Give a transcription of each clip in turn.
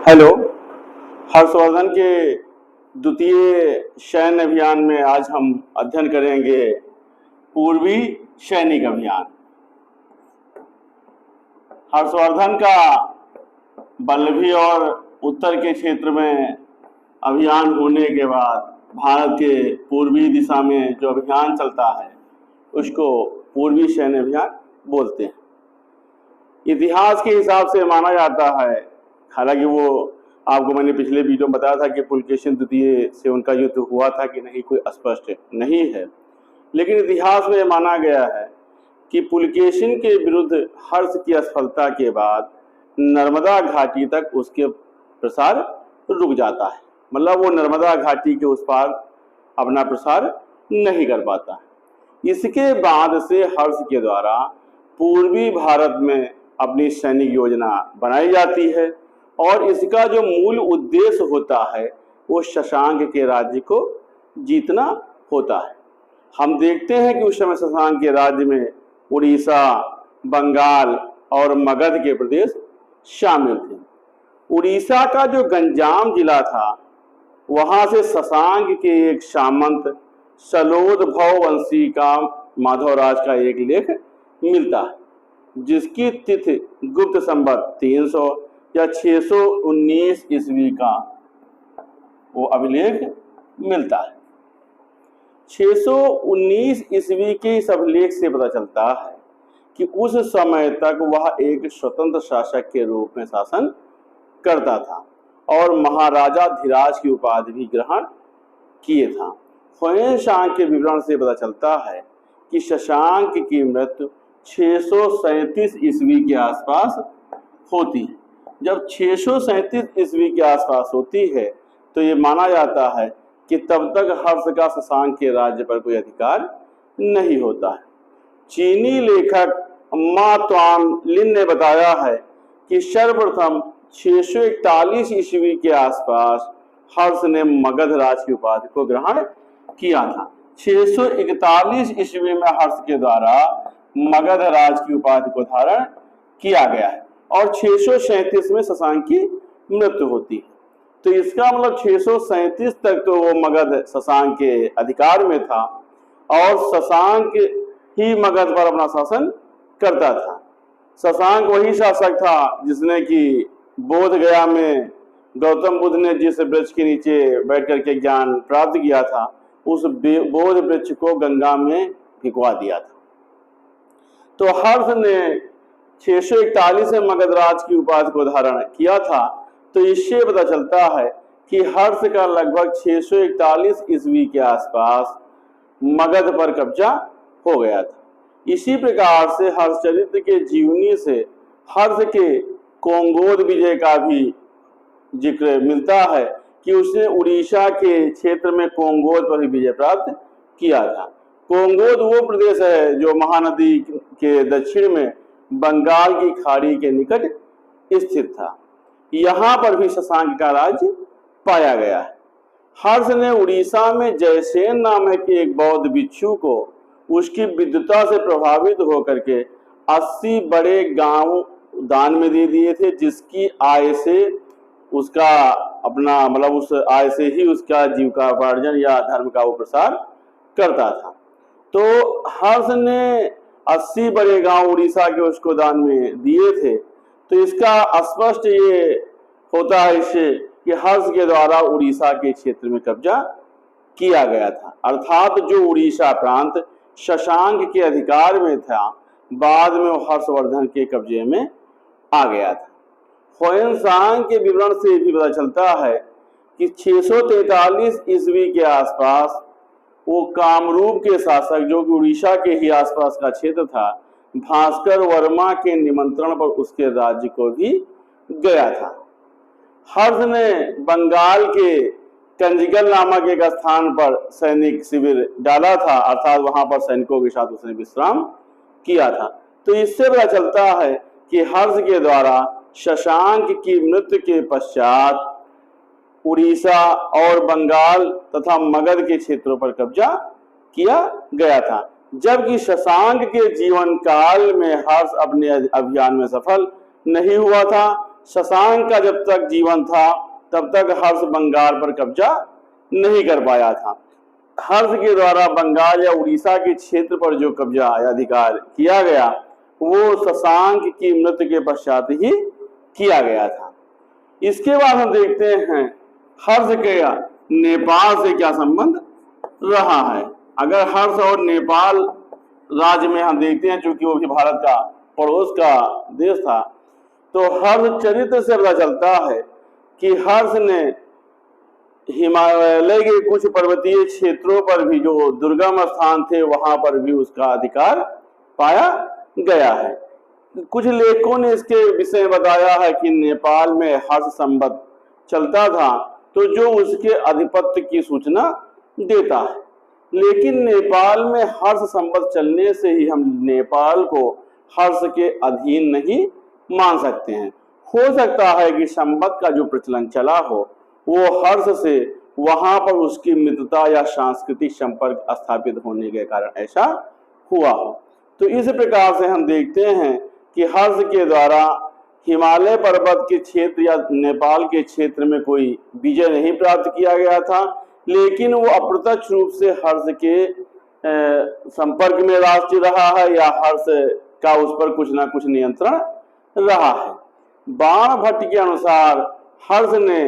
Hello. Harshvardhan के द्वितीय सैन्य अभियान में आज हम अध्ययन करेंगे पूर्वी सैनिक अभियान। हर्षवर्धन का बल्लभी और उत्तर के क्षेत्र में अभियान होने के बाद भारत के पूर्वी दिशा में जो अभियान चलता है उसको पूर्वी सैन्य अभियान बोलते हैं। इतिहास के हिसाब से माना जाता है, हालांकि वो आपको मैंने पिछले वीडियो में बताया था कि पुलकेशिन द्वितीय से उनका युद्ध हुआ था कि नहीं, कोई स्पष्ट नहीं है, लेकिन इतिहास में माना गया है कि पुलकेशिन के विरुद्ध हर्ष की असफलता के बाद नर्मदा घाटी तक उसके प्रसार रुक जाता है। मतलब वो नर्मदा घाटी के उस पार अपना प्रसार नहीं कर पाता। इसके बाद से हर्ष के द्वारा पूर्वी भारत में अपनी सैनिक योजना बनाई जाती है और इसका जो मूल उद्देश्य होता है वो शशांक के राज्य को जीतना होता है। हम देखते हैं कि उस समय शशांक के राज्य में उड़ीसा, बंगाल और मगध के प्रदेश शामिल थे। उड़ीसा का जो गंजाम जिला था वहां से शशांक के एक सामंत सलोदभव वंशी का माधवराज का एक लेख मिलता है जिसकी तिथि गुप्त संवत 300 या 619 ईस्वी का वो अभिलेख मिलता है। 619 ईस्वी के इस अभिलेख से पता चलता है कि उस समय तक वह एक स्वतंत्र शासक के रूप में शासन करता था और महाराजा धीराज की उपाधि भी ग्रहण किए था। ह्वेन-सांग के विवरण से पता चलता है कि शशांक की मृत्यु 637 ईस्वी के आसपास होती है। जब 637 ईस्वी के आसपास होती है तो ये माना जाता है कि तब तक हर्ष का शशांक के राज्य पर कोई अधिकार नहीं होता है। चीनी लेखक मा त्वान-लिन ने बताया है कि सर्वप्रथम 641 ईस्वी के आसपास हर्ष ने मगध राज की उपाधि को ग्रहण किया था। 641 ईस्वी में हर्ष के द्वारा मगध राज की उपाधि को धारण किया गया है और 637 में शशांक की मृत्यु होती है। तो इसका मतलब 637 तक तो वो मगध शशांक के अधिकार में था और शशांक ही मगध पर अपना शासन करता था। शशांक वही शासक था जिसने कि बोध गया में गौतम बुद्ध ने जिस वृक्ष के नीचे बैठ करके ज्ञान प्राप्त किया था उस बोध वृक्ष को गंगा में भिगवा दिया था। तो हर्ष ने 641 में मगध राज की उपाधि को धारण किया था। तो इससे पता चलता है कि हर्ष का लगभग 641 ईस्वी के आसपास मगध पर कब्जा हो गया था। इसी प्रकार से हर्षचरित्र के जीवनी से हर्ष के कोंगोद विजय का भी जिक्र मिलता है कि उसने उड़ीसा के क्षेत्र में कोंगोद पर विजय प्राप्त किया था। कोंगोद वो प्रदेश है जो महानदी के दक्षिण में बंगाल की खाड़ी के निकट स्थित था। यहाँ पर भी शशांक का राज्य पाया गया है। हर्ष ने उड़ीसा में जयसेन नामक एक बौद्ध भिक्षु को उसकी विद्वता से प्रभावित होकर के 80 बड़े गांव दान में दे दिए थे, जिसकी आय से उसका अपना मतलब उस आय से ही उसका जीविकोपार्जन या धर्म का वो प्रसार करता था। तो हर्ष ने 80 बड़े गांव उड़ीसा के उसको दान में दिए थे। तो इसका स्पष्ट ये होता है इससे कि हर्ष के द्वारा उड़ीसा के क्षेत्र में कब्जा किया गया था, अर्थात जो उड़ीसा प्रांत शशांक के अधिकार में था बाद में हर्षवर्धन के कब्जे में आ गया था। ह्वेन-सांग के विवरण से भी पता चलता है कि 643 ईस्वी के आसपास वो कामरूप के शासक जो कि उड़ीसा के ही आसपास का क्षेत्र था भास्कर वर्मा के निमंत्रण पर उसके राज्य को भी गया था। हर्ष ने बंगाल के कंजगल नामक एक स्थान पर सैनिक शिविर डाला था, अर्थात वहां पर सैनिकों के साथ उसने विश्राम किया था। तो इससे पता चलता है कि हर्ष के द्वारा शशांक की मृत्यु के पश्चात उड़ीसा और बंगाल तथा मगध के क्षेत्रों पर कब्जा किया गया था, जबकि शशांक के जीवन काल में हर्ष अपने अभियान में सफल नहीं हुआ था शशांक का जब तक जीवन था तब तक हर्ष बंगाल पर कब्जा नहीं कर पाया था। हर्ष के द्वारा बंगाल या उड़ीसा के क्षेत्र पर जो कब्जा या अधिकार किया गया वो शशांक की मृत्यु के पश्चात ही किया गया था। इसके बाद हम देखते हैं हर्ष का नेपाल से क्या संबंध रहा है। अगर हर्ष और नेपाल राज्य में हम देखते हैं, चूंकि वो भी भारत का पड़ोस का देश था, तो हर्ष चरित्र से पता चलता है कि हर्ष ने हिमालय के कुछ पर्वतीय क्षेत्रों पर भी जो दुर्गम स्थान थे वहां पर भी उसका अधिकार पाया गया है। कुछ लेखकों ने इसके विषय में बताया है कि नेपाल में हर्ष संवत चलता था तो जो उसके आधिपत्य की सूचना देता है, लेकिन नेपाल में हर्ष संवत चलने से ही हम नेपाल को हर्ष के अधीन नहीं मान सकते हैं। हो सकता है कि संवत का जो प्रचलन चला हो वो हर्ष से वहां पर उसकी मित्रता या सांस्कृतिक संपर्क स्थापित होने के कारण ऐसा हुआ हो। तो इस प्रकार से हम देखते हैं कि हर्ष के द्वारा हिमालय पर्वत के क्षेत्र या नेपाल के क्षेत्र में कोई विजय नहीं प्राप्त किया गया था, लेकिन वो अप्रत्यक्ष रूप से हर्ष के संपर्क में राष्ट्र रहा है या हर्ष का उस पर कुछ ना कुछ नियंत्रण रहा है। बाण भट्ट के अनुसार हर्ष ने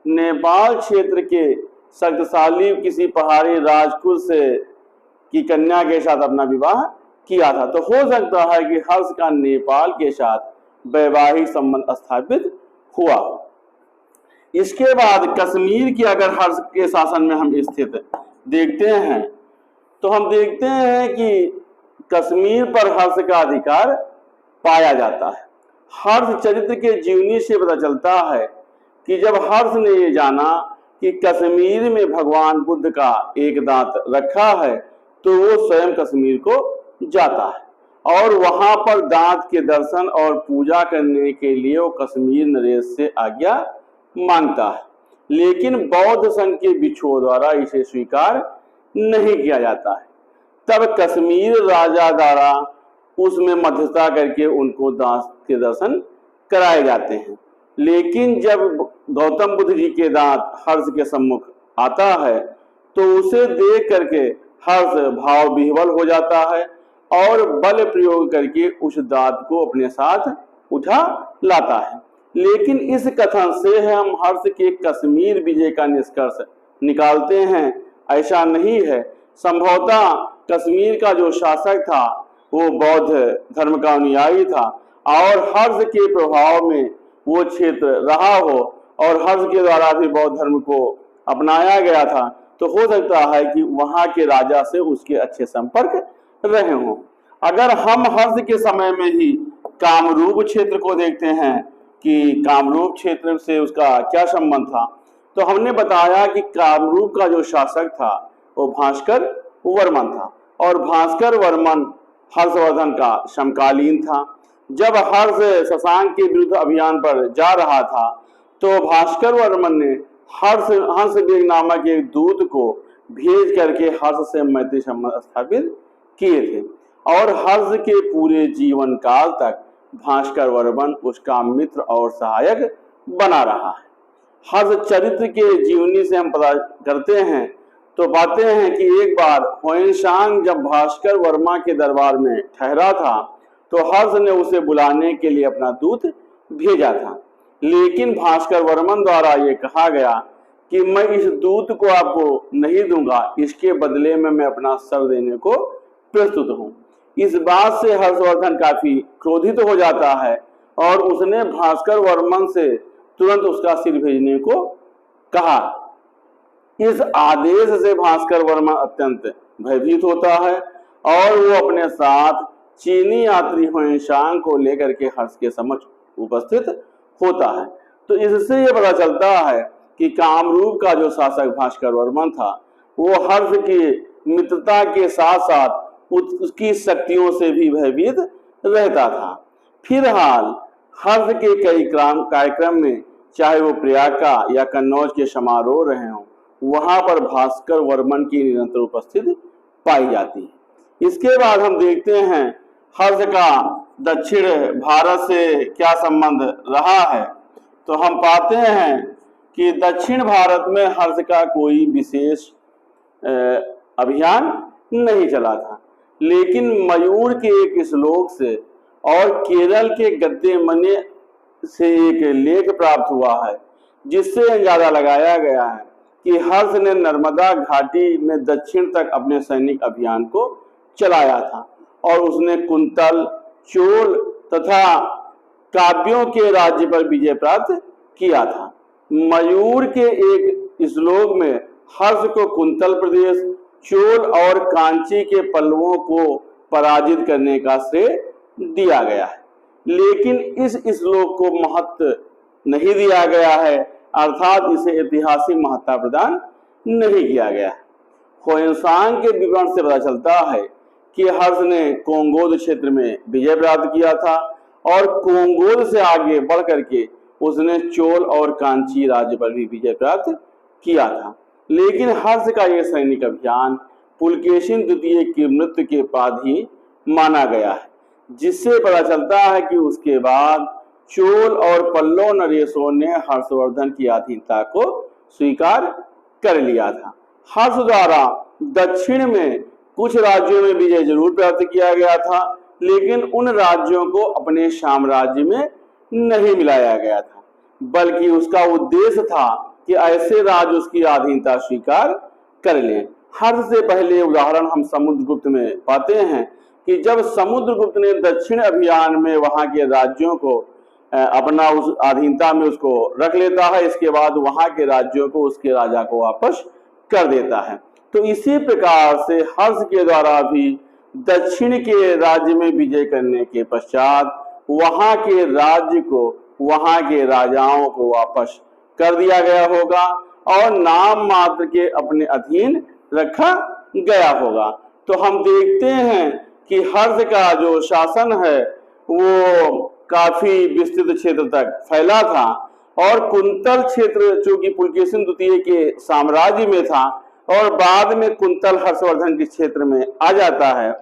नेपाल क्षेत्र के शक्तिशाली किसी पहाड़ी राजकुल से की कन्या के साथ अपना विवाह किया था। तो हो सकता है कि हर्ष का नेपाल के साथ वैवाहिक संबंध स्थापित हुआ। इसके बाद कश्मीर की अगर हर्ष के शासन में हम स्थित देखते हैं तो हम देखते हैं कि कश्मीर पर हर्ष का अधिकार पाया जाता है। हर्ष चरित्र के जीवनी से पता चलता है कि जब हर्ष ने ये जाना कि कश्मीर में भगवान बुद्ध का एक दांत रखा है तो वो स्वयं कश्मीर को जाता है और वहां पर दांत के दर्शन और पूजा करने के लिए वो कश्मीर नरेश से आज्ञा मांगता है, लेकिन बौद्ध संघ के बिछुओं द्वारा इसे स्वीकार नहीं किया जाता है। तब कश्मीर राजा द्वारा उसमें मध्यस्थता करके उनको दांत के दर्शन कराए जाते हैं, लेकिन जब गौतम बुद्ध जी के दांत हर्ष के सम्मुख आता है तो उसे देख करके हर्ष भाव विह्वल हो जाता है और बल प्रयोग करके उस दांत को अपने साथ उठा लाता है। लेकिन इस कथन से हम हर्ष के कश्मीर विजय का निष्कर्ष निकालते हैं, ऐसा नहीं है। संभवतः कश्मीर का जो शासक था वो बौद्ध धर्म का अनुयायी था और हर्ष के प्रभाव में वो क्षेत्र रहा हो और हर्ष के द्वारा भी बौद्ध धर्म को अपनाया गया था, तो हो सकता है कि वहां के राजा से उसके अच्छे संपर्क रहे हों। अगर हम हर्ष के समय में ही कामरूप क्षेत्र को देखते हैं कि कामरूप क्षेत्र से उसका क्या संबंध था, तो हमने बताया कि कामरूप का जो शासक था वो भास्कर वर्मन था और भास्कर वर्मन हर्षवर्धन का समकालीन था। जब हर्ष शशांक के विरुद्ध अभियान पर जा रहा था तो भास्कर वर्मन ने हर्षवेग नामक एक दूत को भेज करके हर्ष से मैत्री संबंध स्थापित किए थे और हर्ष के पूरे जीवन काल तक भास्कर वर्मन उसका मित्र और सहायक बना रहा है। हर्ष चरित्र के जीवनी से हम पता करते हैं तो पाते हैं कि एक बार हुएनसांग जब भास्कर वर्मा के दरबार में ठहरा था तो हर्ष ने उसे बुलाने के लिए अपना दूत भेजा था, लेकिन भास्कर वर्मन द्वारा ये कहा गया कि मैं इस दूत को आपको नहीं दूंगा, इसके बदले में मैं अपना सर देने को प्रस्तुत हूं। इस बात से हर्षवर्धन काफी क्रोधित हो जाता है और उसने भास्कर वर्मन से तुरंत उसका सिर भेजने को कहा। इस आदेश से भास्कर वर्मा अत्यंत भयभीत होता है और वो अपने साथ चीनी यात्री हुएनसांग को लेकर के हर्ष के समक्ष उपस्थित होता है। तो इससे ये पता चलता है कि कामरूप का जो शासक भास्कर वर्मन था वो हर्ष की मित्रता के साथ साथ उसकी शक्तियों से भी भयभीत रहता था। फिलहाल हर्ष के कई कार्यक्रम में, चाहे वो प्रयाग का या कन्नौज के समारोह रहे हों, वहां पर भास्कर वर्मन की निरंतर उपस्थिति पाई जाती है। इसके बाद हम देखते हैं हर्ष का दक्षिण भारत से क्या संबंध रहा है। तो हम पाते हैं कि दक्षिण भारत में हर्ष का कोई विशेष अभियान नहीं चला था, लेकिन मयूर के एक श्लोक से और केरल के गद्दे मने से एक लेख प्राप्त हुआ है, जिससे अंदाजा लगाया गया है कि हर्ष ने नर्मदा घाटी में दक्षिण तक अपने सैनिक अभियान को चलाया था और उसने कुंतल, चोल तथा काव्यों के राज्य पर विजय प्राप्त किया था। मयूर के एक श्लोक में हर्ष को कुंतल प्रदेश, चोल और कांची के पल्लवों को पराजित करने का श्रेय दिया गया है, लेकिन इस श्लोक को महत्व नहीं दिया गया है, अर्थात इसे ऐतिहासिक महत्ता प्रदान नहीं किया गया है। ह्वेनसांग के विवरण से पता चलता है कि हर्ष ने कोंगोद क्षेत्र में विजय प्राप्त किया था और कोंगोद से आगे बढ़ करके उसने चोल और कांची राज्य पर भी विजय प्राप्त किया था। लेकिन हर्ष का यह सैनिक अभियान पुलकेशिन द्वितीय की मृत्यु के बाद ही माना गया है, जिससे पता चलता है कि उसके बाद चोल और पल्लव नरेशों ने हर्षवर्धन की अधीनता को स्वीकार कर लिया था। हर्ष द्वारा दक्षिण में कुछ राज्यों में विजय जरूर प्राप्त किया गया था, लेकिन उन राज्यों को अपने साम्राज्य में नहीं मिलाया गया था, बल्कि उसका उद्देश्य था कि ऐसे राज्य उसकी अधीनता स्वीकार कर लें। हर्ष से पहले उदाहरण हम समुद्रगुप्त में पाते हैं कि जब समुद्रगुप्त ने दक्षिण अभियान में वहां के राज्यों को अपना उस अधीनता में उसको रख लेता है, इसके बाद वहां के राज्यों को उसके राजा को वापस कर देता है। तो इसी प्रकार से हर्ष के द्वारा भी दक्षिण के राज्य में विजय करने के पश्चात वहां के राज्य को वहां के राजाओं को वापस कर दिया गया होगा और नाम मात्र के अपने अधीन रखा गया होगा। तो हम देखते हैं कि हर्ष का जो शासन है वो काफी विस्तृत क्षेत्र तक फैला था और कुंतल क्षेत्र जो कि पुलकेशिन द्वितीय के साम्राज्य में था और बाद में कुंतल हर्षवर्धन के क्षेत्र में आ जाता है।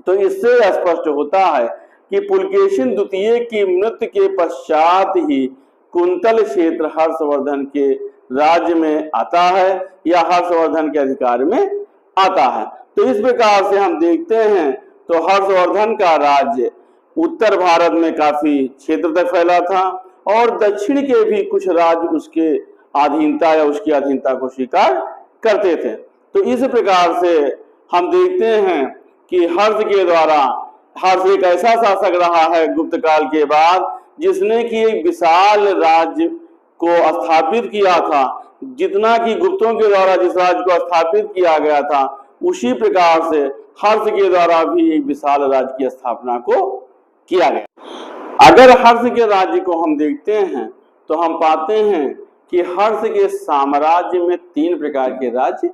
तो इससे स्पष्ट होता है कि पुलकेशिन द्वितीय की मृत्यु के पश्चात ही कुंतल क्षेत्र हर्षवर्धन के राज्य में आता है या हर्षवर्धन के अधिकार में आता है। तो इस प्रकार से हम देखते हैं तो हर्षवर्धन का राज्य उत्तर भारत में काफी क्षेत्र तक फैला था और दक्षिण के भी कुछ राज्य उसके अधीनता या उसकी अधीनता को स्वीकार करते थे। तो इस प्रकार से हम देखते हैं कि हर्ष के द्वारा हर्ष एक ऐसा शासक रहा है गुप्त काल के बाद जिसने कि एक विशाल राज्य को स्थापित किया था। जितना कि गुप्तों के द्वारा जिस राज्य को स्थापित किया गया था उसी प्रकार से हर्ष के द्वारा भी एक विशाल राज्य की स्थापना को किया गया। अगर हर्ष के राज्य को हम देखते हैं तो हम पाते हैं कि हर्ष के साम्राज्य में 3 प्रकार के राज्य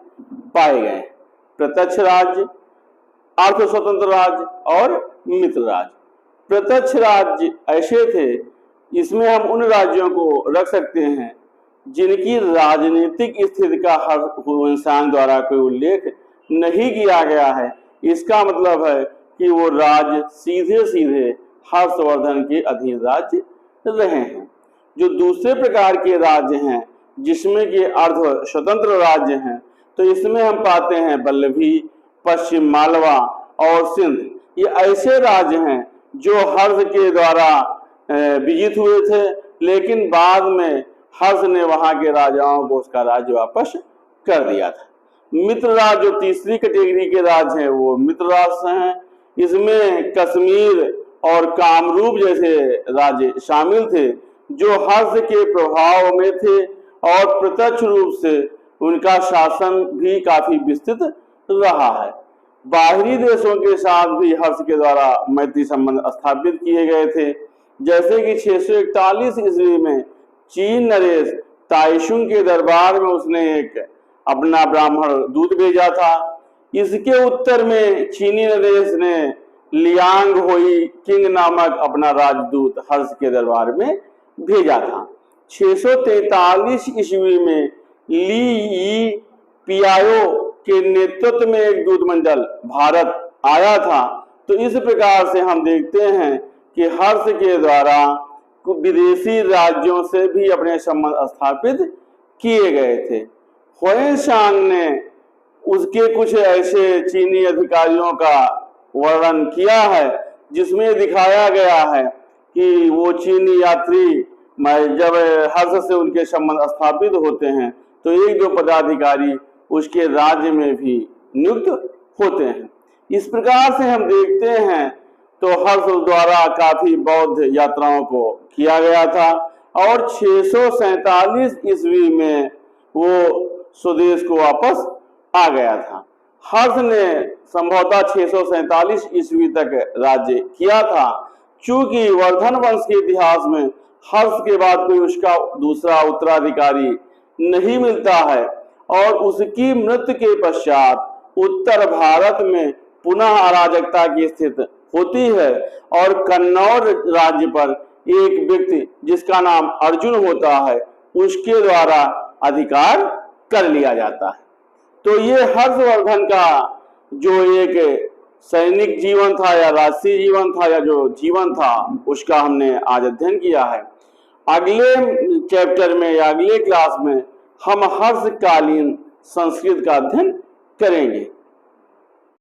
पाए गए: प्रत्यक्ष राज्य, अर्ध स्वतंत्र राज्य और मित्र राज्य। प्रत्यक्ष राज्य ऐसे थे, इसमें हम उन राज्यों को रख सकते हैं जिनकी राजनीतिक स्थिति का ह्वेनसांग द्वारा कोई उल्लेख नहीं किया गया है। इसका मतलब है कि वो राज्य सीधे सीधे हर्षवर्धन के अधीन राज्य रहे हैं। जो दूसरे प्रकार के राज्य हैं जिसमें कि अर्ध स्वतंत्र राज्य हैं, तो इसमें हम पाते हैं वल्लभी, पश्चिम मालवा और सिंध। ये ऐसे राज्य हैं जो हर्ष के द्वारा विजित हुए थे, लेकिन बाद में हर्ष ने वहां के राजाओं को उसका राज्य वापस कर दिया था। मित्र राज्य जो तीसरी कैटेगरी के राज्य हैं वो मित्र राज्य हैं। इसमें कश्मीर और कामरूप जैसे राज्य शामिल थे जो हर्ष के प्रभाव में थे और प्रत्यक्ष रूप से उनका शासन भी काफी विस्तृत रहा है। बाहरी देशों के साथ भी हर्ष के द्वारा मैत्री संबंध स्थापित किए गए थे, जैसे कि 641 ईस्वी में चीन नरेश ताइशुंग के दरबार में उसने एक अपना ब्राह्मण दूत भेजा था। इसके उत्तर में चीनी नरेश ने लियांग होई किंग नामक अपना राजदूत हर्ष के दरबार में भेजा था। 643 ईस्वी में ली यी पियाओ के नेतृत्व में एक दूत मंडल भारत आया था। तो इस प्रकार से हम देखते हैं कि हर्ष के द्वारा विदेशी राज्यों से भी अपने संबंध स्थापित किए गए थे। हुएनसांग ने उसके कुछ ऐसे चीनी अधिकारियों का वर्णन किया है जिसमें दिखाया गया है कि वो चीनी यात्री जब हर्ष से उनके संबंध स्थापित होते हैं तो एक दो पदाधिकारी उसके राज्य में भी नियुक्त होते हैं। इस प्रकार से हम देखते हैं तो हर्ष द्वारा काफी बौद्ध यात्राओं को किया गया था और 647 ईस्वी में वो स्वदेश को वापस आ गया था। हर्ष ने संभवतः 647 ईस्वी तक राज्य किया था। चूंकि वर्धन वंश के इतिहास में हर्ष के बाद कोई उसका दूसरा उत्तराधिकारी नहीं मिलता है और उसकी मृत्यु के पश्चात उत्तर भारत में पुनः अराजकता की स्थिति होती है और कन्नौज राज्य पर एक व्यक्ति जिसका नाम अर्जुन होता है उसके द्वारा अधिकार कर लिया जाता है। तो ये हर्षवर्धन का जो एक सैनिक जीवन था या राजसी जीवन था या जो जीवन था उसका हमने आज अध्ययन किया है। अगले चैप्टर में या अगले क्लास में हम हर्षकालीन संस्कृत का अध्ययन करेंगे।